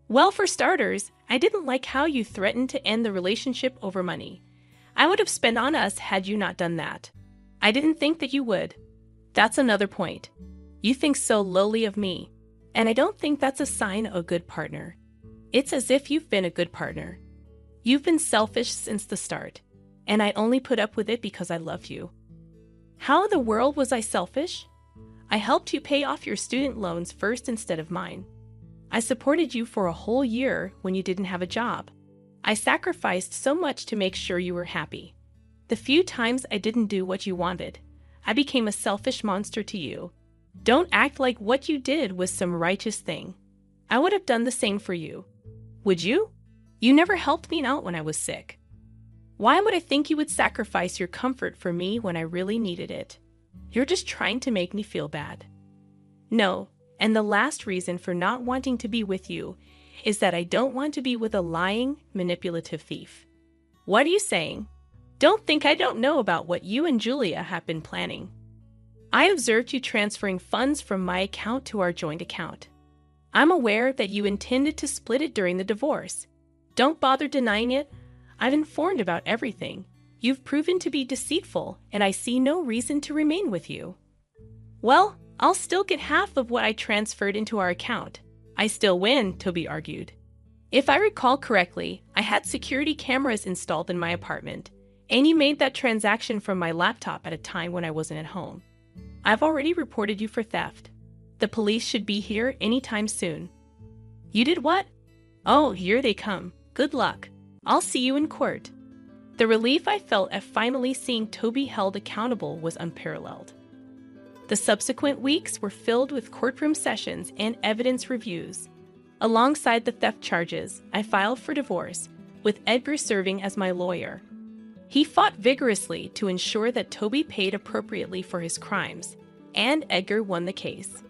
B: "Well, for starters, I didn't like how you threatened to end the relationship over money. I would have spent on us had you not done that. I didn't think that you would. That's another point. You think so lowly of me, and I don't think that's a sign of a good partner. It's as if you've been a good partner. You've been selfish since the start, and I only put up with it because I love you." How in the world was I selfish? I helped you pay off your student loans first instead of mine. I supported you for a whole year when you didn't have a job. I sacrificed so much to make sure you were happy. The few times I didn't do what you wanted, I became a selfish monster to you. Don't act like what you did was some righteous thing. I would have done the same for you. Would you? You never helped me out when I was sick. Why would I think you would sacrifice your comfort for me when I really needed it? You're just trying to make me feel bad. No, and the last reason for not wanting to be with you is that I don't want to be with a lying, manipulative thief. What are you saying? Don't think I don't know about what you and Julia have been planning. I observed you transferring funds from my account to our joint account. I'm aware that you intended to split it during the divorce. Don't bother denying it. I've informed about everything. You've proven to be deceitful, and I see no reason to remain with you. Well, I'll still get half of what I transferred into our account. I still win, Toby argued. If I recall correctly, I had security cameras installed in my apartment, and you made that transaction from my laptop at a time when I wasn't at home. I've already reported you for theft. The police should be here anytime soon. You did what? Oh, here they come. Good luck. I'll see you in court. The relief I felt at finally seeing Toby held accountable was unparalleled. The subsequent weeks were filled with courtroom sessions and evidence reviews. Alongside the theft charges, I filed for divorce, with Edgar serving as my lawyer. He fought vigorously to ensure that Toby paid appropriately for his crimes, and Edgar won the case.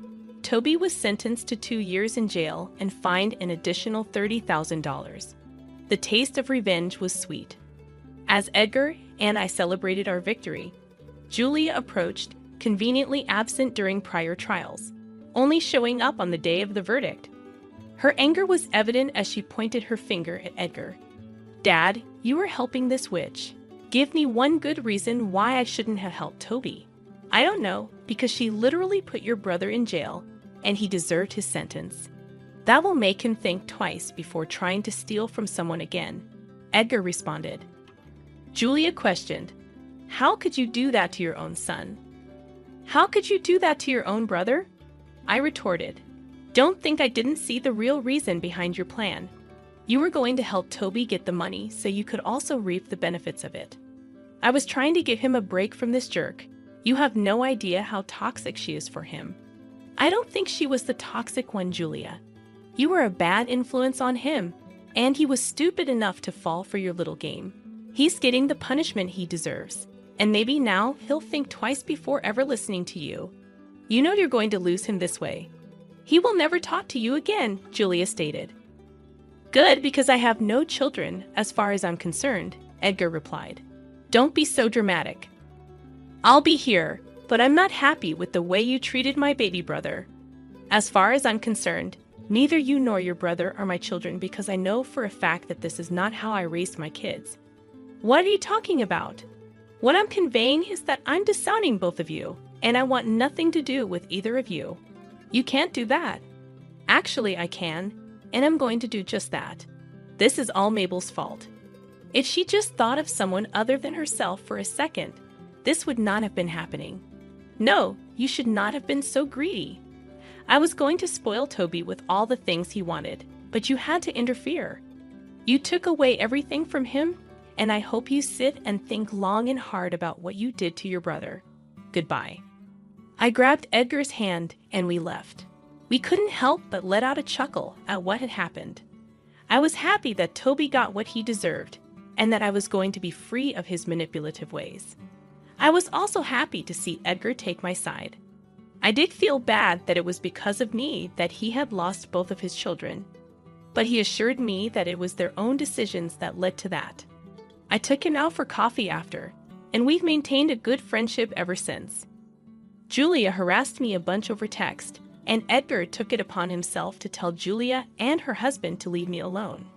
B: Toby was sentenced to 2 years in jail and fined an additional $30,000. The taste of revenge was sweet. As Edgar and I celebrated our victory, Julia approached, conveniently absent during prior trials, only showing up on the day of the verdict. Her anger was evident as she pointed her finger at Edgar. "Dad, you are helping this witch. Give me one good reason why I shouldn't have helped Toby." "I don't know, because she literally put your brother in jail, and he deserved his sentence. That will make him think twice before trying to steal from someone again," Edgar responded. Julia questioned, "How could you do that to your own son?" "How could you do that to your own brother?" I retorted, "Don't think I didn't see the real reason behind your plan. You were going to help Toby get the money so you could also reap the benefits of it. I was trying to give him a break from this jerk. You have no idea how toxic she is for him." "I don't think she was the toxic one, Julia. You were a bad influence on him, and he was stupid enough to fall for your little game. He's getting the punishment he deserves, and maybe now he'll think twice before ever listening to you. You know you're going to lose him this way." "He will never talk to you again," Julia stated. "Good, because I have no children, as far as I'm concerned," Edgar replied. "Don't be so dramatic. I'll be here, but I'm not happy with the way you treated my baby brother. As far as I'm concerned, neither you nor your brother are my children, because I know for a fact that this is not how I raised my kids." "What are you talking about?" "What I'm conveying is that I'm disowning both of you, and I want nothing to do with either of you." "You can't do that." "Actually, I can, and I'm going to do just that. This is all Mabel's fault. If she just thought of someone other than herself for a second, this would not have been happening. No, you should not have been so greedy. I was going to spoil Toby with all the things he wanted, but you had to interfere. You took away everything from him, and I hope you sit and think long and hard about what you did to your brother. Goodbye." I grabbed Edgar's hand and we left. We couldn't help but let out a chuckle at what had happened. I was happy that Toby got what he deserved, and that I was going to be free of his manipulative ways. I was also happy to see Edgar take my side. I did feel bad that it was because of me that he had lost both of his children, but he assured me that it was their own decisions that led to that. I took him out for coffee after, and we've maintained a good friendship ever since. Julia harassed me a bunch over text, and Edgar took it upon himself to tell Julia and her husband to leave me alone.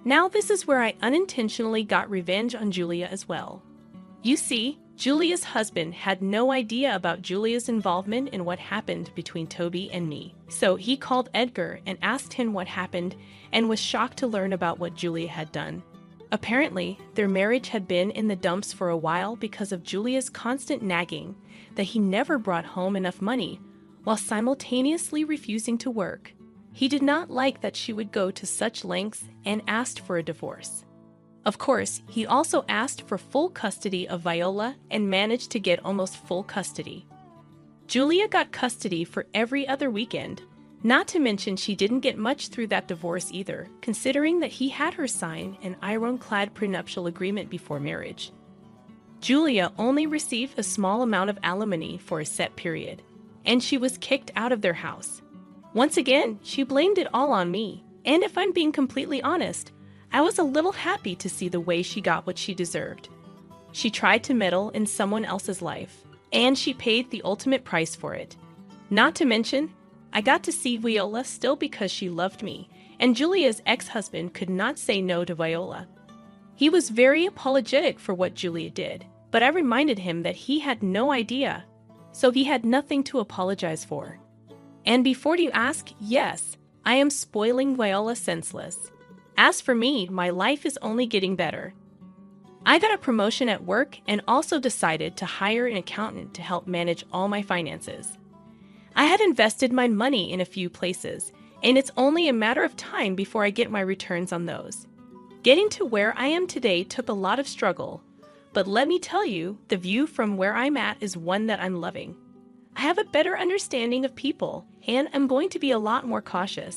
B: Now this is where I unintentionally got revenge on Julia as well. You see, Julia's husband had no idea about Julia's involvement in what happened between Toby and me, so he called Edgar and asked him what happened and was shocked to learn about what Julia had done. Apparently, their marriage had been in the dumps for a while because of Julia's constant nagging that he never brought home enough money while simultaneously refusing to work. He did not like that she would go to such lengths and asked for a divorce. Of course, he also asked for full custody of Viola and managed to get almost full custody. Julia got custody for every other weekend. Not to mention she didn't get much through that divorce either, considering that he had her sign an ironclad prenuptial agreement before marriage. Julia only received a small amount of alimony for a set period, and she was kicked out of their house. Once again, she blamed it all on me, and if I'm being completely honest, I was a little happy to see the way she got what she deserved. She tried to meddle in someone else's life, and she paid the ultimate price for it. Not to mention, I got to see Viola still because she loved me, and Julia's ex-husband could not say no to Viola. He was very apologetic for what Julia did, but I reminded him that he had no idea, so he had nothing to apologize for. And before you ask, yes, I am spoiling Viola senseless. As for me, my life is only getting better. I got a promotion at work and also decided to hire an accountant to help manage all my finances. I had invested my money in a few places, and it's only a matter of time before I get my returns on those. Getting to where I am today took a lot of struggle, but let me tell you, the view from where I'm at is one that I'm loving. I have a better understanding of people, and I'm going to be a lot more cautious.